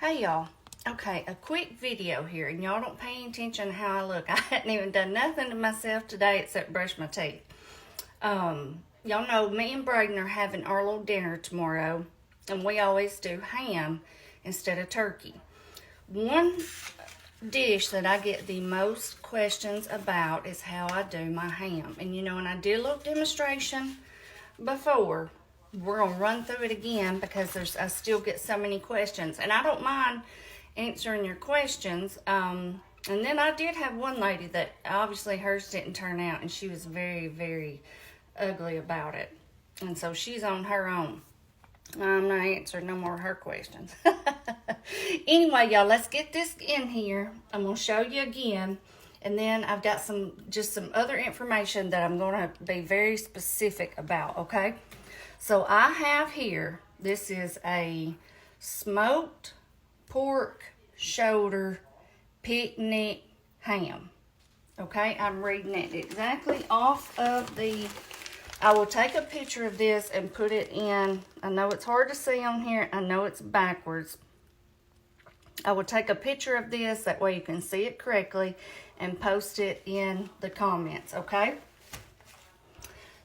Hey y'all. Okay, a quick video here, and y'all don't pay attention to how I look. I hadn't even done nothing to myself today except brush my teeth. Y'all know me and Braden are having our little dinner tomorrow, and we always do ham instead of turkey. One dish that I get the most questions about is how I do my ham. And and I did a little demonstration before. We're gonna run through it again because I still get so many questions, and I don't mind answering your questions. And then I did have one lady that obviously hers didn't turn out, and she was very, very ugly about it, and so she's on her own. I'm not answering no more of her questions. Anyway, y'all, let's get this in here. I'm gonna show you again, and then I've got some other information that I'm gonna be very specific about. Okay. So I have here, this is a smoked pork shoulder picnic ham. Okay, I'm reading it exactly off of I will take a picture of this and put it in. I know it's hard to see on here. I know it's backwards. I will take a picture of this, that way you can see it correctly, and post it in the comments, okay?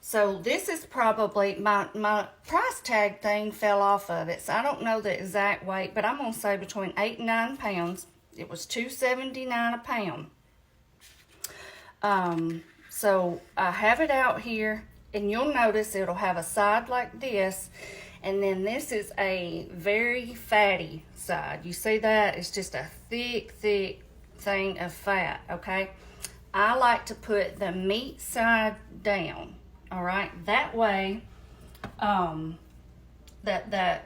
So this is probably, my price tag thing fell off of it, so I don't know the exact weight, but I'm going to say between 8 and 9 pounds. It was $2.79 a pound. So I have it out here, and you'll notice it'll have a side like this, and then this is a very fatty side. You see that? It's just a thick thing of fat, okay? I like to put the meat side down. All right, that way that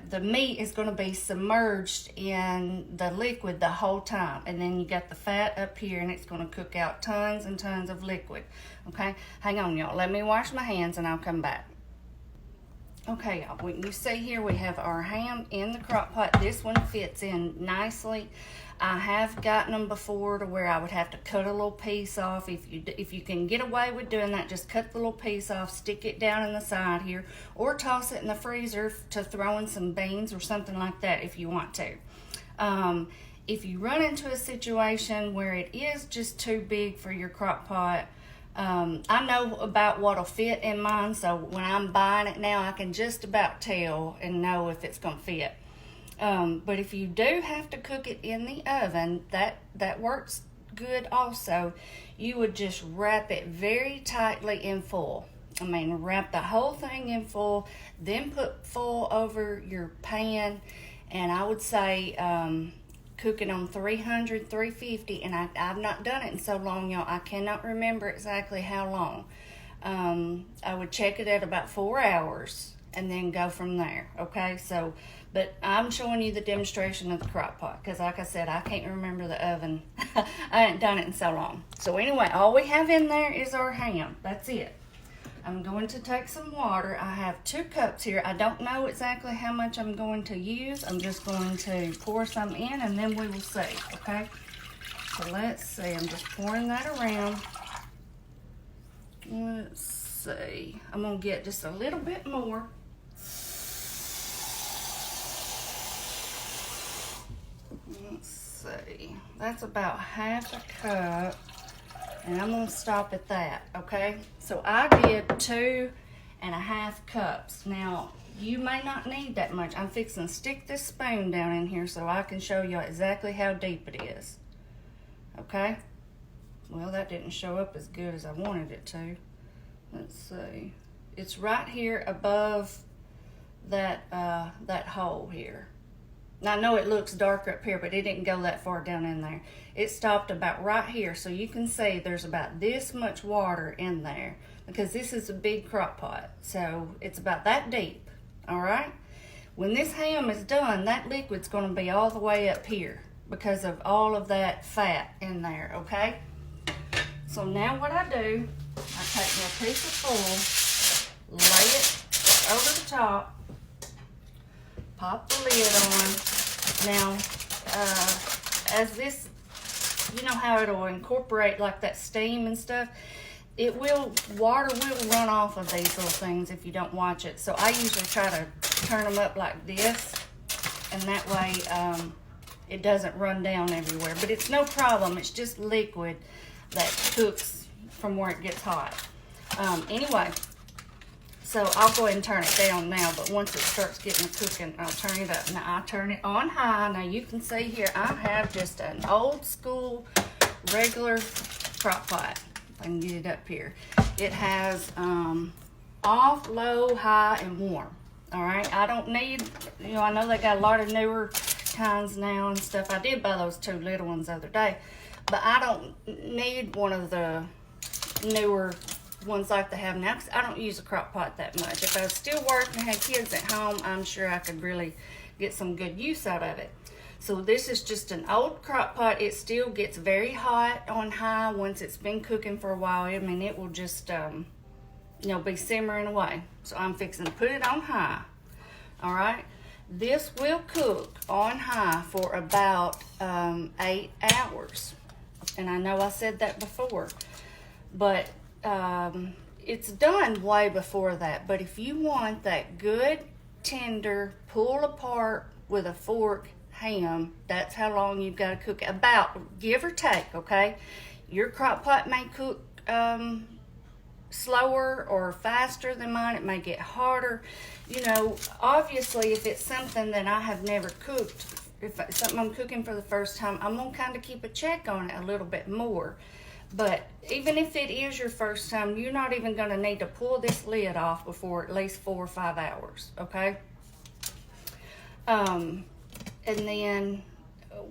the meat is going to be submerged in the liquid the whole time, and then you got the fat up here, and it's going to cook out tons and tons of liquid. Okay, hang on, y'all, let me wash my hands and I'll come back. Okay, y'all, you see here we have our ham in the crock pot. This one fits in nicely. I have gotten them before to where I would have to cut a little piece off. If you can get away with doing that, just cut the little piece off, stick it down in the side here, or toss it in the freezer to throw in some beans or something like that if you want to. If you run into a situation where it is just too big for your crock pot, I know about what'll fit in mine, so when I'm buying it now, I can just about tell and know if it's gonna fit. But if you do have to cook it in the oven, that works good also. You would just wrap it very tightly in foil. I mean, wrap the whole thing in foil, then put foil over your pan, and I would say cook it on 300, 350, and I've not done it in so long, y'all. I cannot remember exactly how long. I would check it at about 4 hours and then go from there, okay? So, but I'm showing you the demonstration of the crock pot because, like I said, I can't remember the oven. I haven't done it in so long. So anyway, all we have in there is our ham. That's it. I'm going to take some water. I have 2 cups here. I don't know exactly how much I'm going to use. I'm just going to pour some in, and then we will see, okay? So let's see. I'm just pouring that around. Let's see. I'm going to get just a little bit more. Let's see. That's about half a cup. And I'm going to stop at that, okay? So I did 2.5 cups. Now, you may not need that much. I'm fixing to stick this spoon down in here so I can show you exactly how deep it is. Okay? Well, that didn't show up as good as I wanted it to. Let's see. It's right here above that hole here. Now, I know it looks darker up here, but it didn't go that far down in there. It stopped about right here, so you can see there's about this much water in there because this is a big crock pot, so it's about that deep, all right? When this ham is done, that liquid's going to be all the way up here because of all of that fat in there, okay? So now what I do, I take me a piece of foil, lay it over the top, pop the lid on. Now, as this, you know how it'll incorporate like that steam and stuff, water will run off of these little things if you don't watch it. So I usually try to turn them up like this, and that way it doesn't run down everywhere. But it's no problem. It's just liquid that cooks from where it gets hot. Anyway, so I'll go ahead and turn it down now, but once it starts getting cooking, I'll turn it up. Now I turn it on high. Now you can see here, I have just an old school regular crock pot. If I can get it up here. It has off, low, high, and warm. All right, I don't need, you know, I know they got a lot of newer kinds now and stuff. I did buy those 2 little ones the other day, but I don't need one of the newer ones like they have now, because I don't use a crock pot that much. If I was still working and had kids at home, I'm sure I could really get some good use out of it. So this is just an old crock pot. It still gets very hot on high once it's been cooking for a while. I mean, it will just, you know, be simmering away. So I'm fixing to put it on high. All right. This will cook on high for about 8 hours. And I know I said that before, but it's done way before that. But if you want that good, tender, pull apart with a fork ham, that's how long you've got to cook it. About, give or take, okay? Your crock pot may cook slower or faster than mine. It may get harder. You know, obviously, if it's something that I have never cooked, if it's something I'm cooking for the first time, I'm going to kind of keep a check on it a little bit more. But even if it is your first time, you're not even going to need to pull this lid off before at least 4 or 5 hours, okay? And then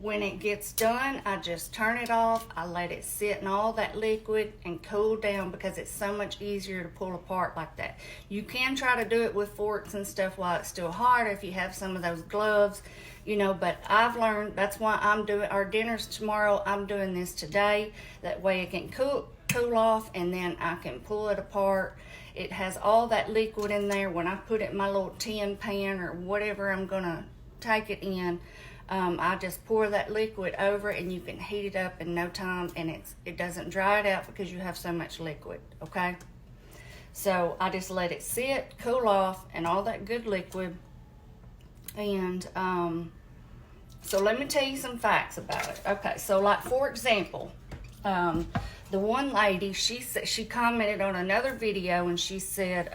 when it gets done, I just turn it off. I let it sit in all that liquid and cool down, because it's so much easier to pull apart like that. You can try to do it with forks and stuff while it's still hot, if you have some of those gloves, you know, but I've learned, that's why I'm doing our dinners tomorrow. I'm doing this today. That way it can cool off, and then I can pull it apart. It has all that liquid in there. When I put it in my little tin pan or whatever I'm gonna take it in, I just pour that liquid over it, and you can heat it up in no time, and it doesn't dry it out because you have so much liquid, okay? So I just let it sit, cool off, and all that good liquid. And so let me tell you some facts about it. Okay, so like for example, the one lady, she commented on another video, and she said,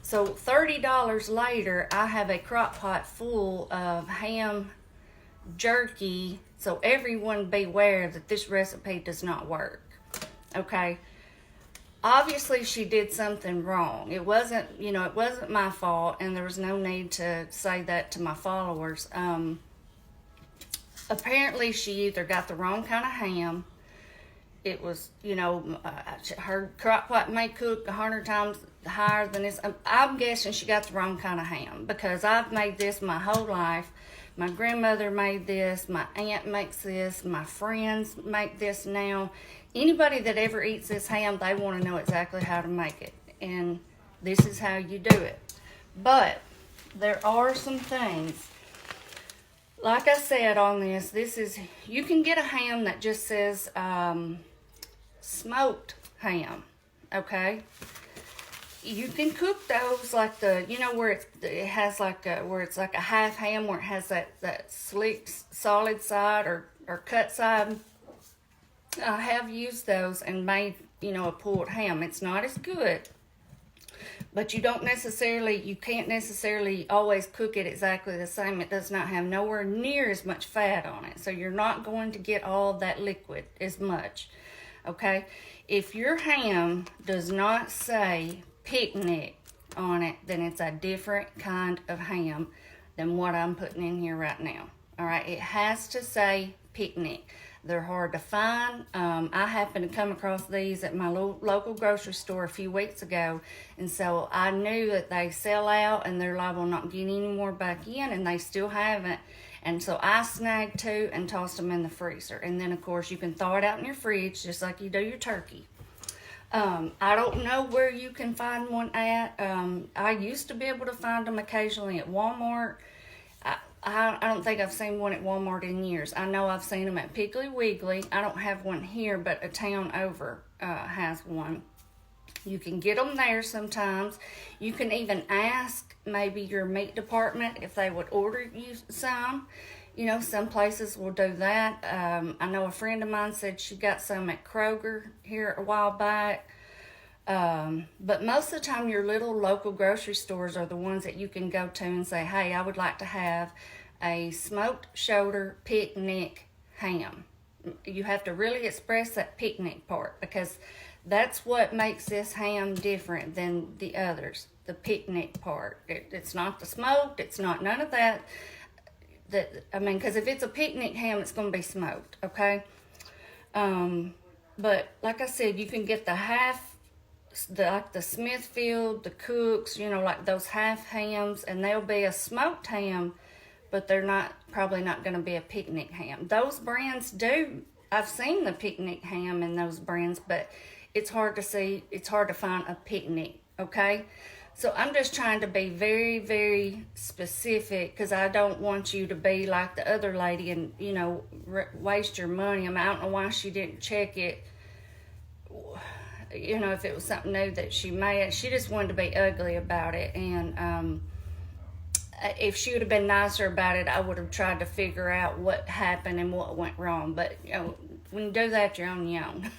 so $30 later, I have a crock pot full of ham jerky. So everyone beware that this recipe does not work. Okay. Obviously, she did something wrong. It wasn't, you know, it wasn't my fault, and there was no need to say that to my followers. Apparently, she either got the wrong kind of ham. It was, you know, her crock pot may cook 100 times higher than this. I'm guessing she got the wrong kind of ham, because I've made this my whole life. My grandmother made this. My aunt makes this. My friends make this now. Anybody that ever eats this ham, they want to know exactly how to make it. And this is how you do it. But there are some things. Like I said on this is, you can get a ham that just says smoked ham, okay? You can cook those like the, you know, where it has like where it's like a half ham, where it has that sleek solid side or cut side. I have used those and made, you know, a pulled ham. It's not as good, but you can't necessarily always cook it exactly the same. It does not have nowhere near as much fat on it, so you're not going to get all that liquid as much, okay? If your ham does not say picnic on it, then it's a different kind of ham than what I'm putting in here right now. All right, it has to say picnic. They're hard to find. I happened to come across these at my local grocery store a few weeks ago, and so I knew that they sell out and they're liable not to get any more back in, and they still haven't. And so I snagged 2 and tossed them in the freezer. And then, of course, you can thaw it out in your fridge just like you do your turkey. I don't know where you can find one at. I used to be able to find them occasionally at Walmart. I don't think I've seen one at Walmart in years. I know I've seen them at Piggly Wiggly. I don't have one here, but a town over has one. You can get them there sometimes. You can even ask maybe your meat department if they would order you some. You know, some places will do that. I know a friend of mine said she got some at Kroger here a while back. But most of the time, your little local grocery stores are the ones that you can go to and say, hey, I would like to have a smoked shoulder picnic ham. You have to really express that picnic part, because that's what makes this ham different than the others. The picnic part. It's not the smoked. It's not none of that. Because if it's a picnic ham, it's going to be smoked, okay? But like I said, you can get the half, like the Smithfield, the Cooks, you know, like those half hams, and they'll be a smoked ham, but they're probably not going to be a picnic ham. Those brands do. I've seen the picnic ham in those brands, but it's hard to see. It's hard to find a picnic, okay? So I'm just trying to be very, very specific, because I don't want you to be like the other lady and, you know, waste your money. I don't know why she didn't check it, you know, if it was something new that she made. She just wanted to be ugly about it. And if she would have been nicer about it, I would have tried to figure out what happened and what went wrong. But, you know, when you do that, you're on your own.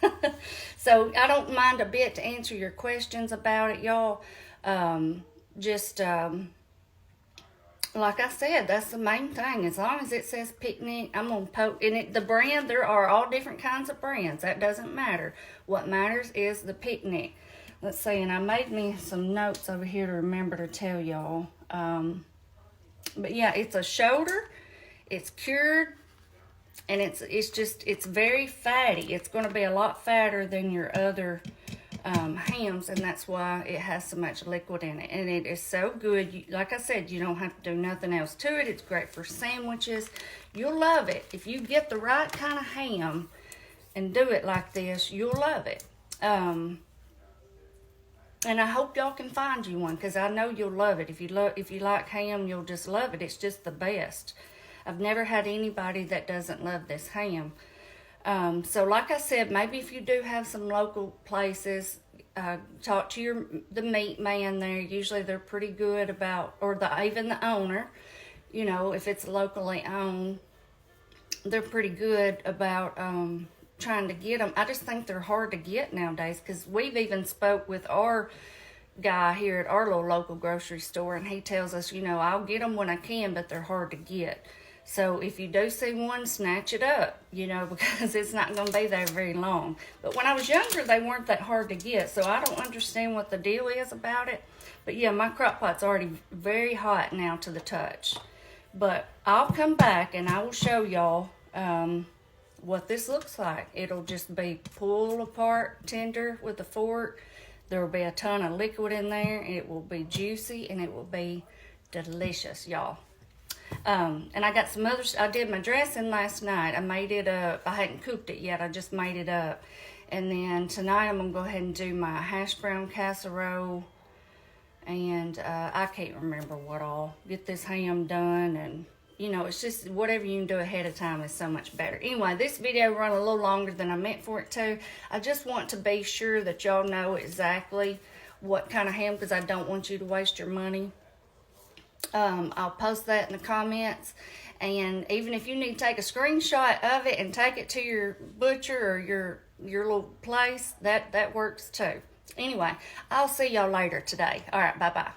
So I don't mind a bit to answer your questions about it, y'all. Like I said, that's the main thing. As long as it says picnic, I'm going to poke in it. The brand, there are all different kinds of brands. That doesn't matter. What matters is the picnic. Let's see, and I made me some notes over here to remember to tell y'all. But yeah, it's a shoulder. It's cured. And it's very fatty. It's going to be a lot fatter than your other hams, and that's why it has so much liquid in it. And it is so good. Like I said, you don't have to do nothing else to it. It's great for sandwiches. You'll love it. If you get the right kind of ham and do it like this, you'll love it. And I hope y'all can find you one, because I know you'll love it. If you like ham, you'll just love it. It's just the best. I've never had anybody that doesn't love this ham. So like I said, maybe if you do have some local places, talk to the meat man there. Usually they're pretty good about, or even the owner, you know, if it's locally owned, they're pretty good about trying to get them. I just think they're hard to get nowadays, because we've even spoke with our guy here at our little local grocery store, and he tells us, you know, I'll get them when I can, but they're hard to get. So if you do see one, snatch it up, you know, because it's not going to be there very long. But when I was younger, they weren't that hard to get, so I don't understand what the deal is about it. But yeah, my crock pot's already very hot now to the touch. But I'll come back and I will show y'all what this looks like. It'll just be pulled apart tender with a fork. There will be a ton of liquid in there. It will be juicy and it will be delicious, y'all. And I got some others. I did my dressing last night. I made it up. I hadn't cooked it yet. I just made it up. And then tonight I'm going to go ahead and do my hash brown casserole. And I can't remember what all. Get this ham done. And, you know, it's just whatever you can do ahead of time is so much better. Anyway, this video run a little longer than I meant for it to. I just want to be sure that y'all know exactly what kind of ham, because I don't want you to waste your money. I'll post that in the comments, and even if you need to take a screenshot of it and take it to your butcher or your little place, that works too. Anyway, I'll see y'all later today. All right, bye-bye.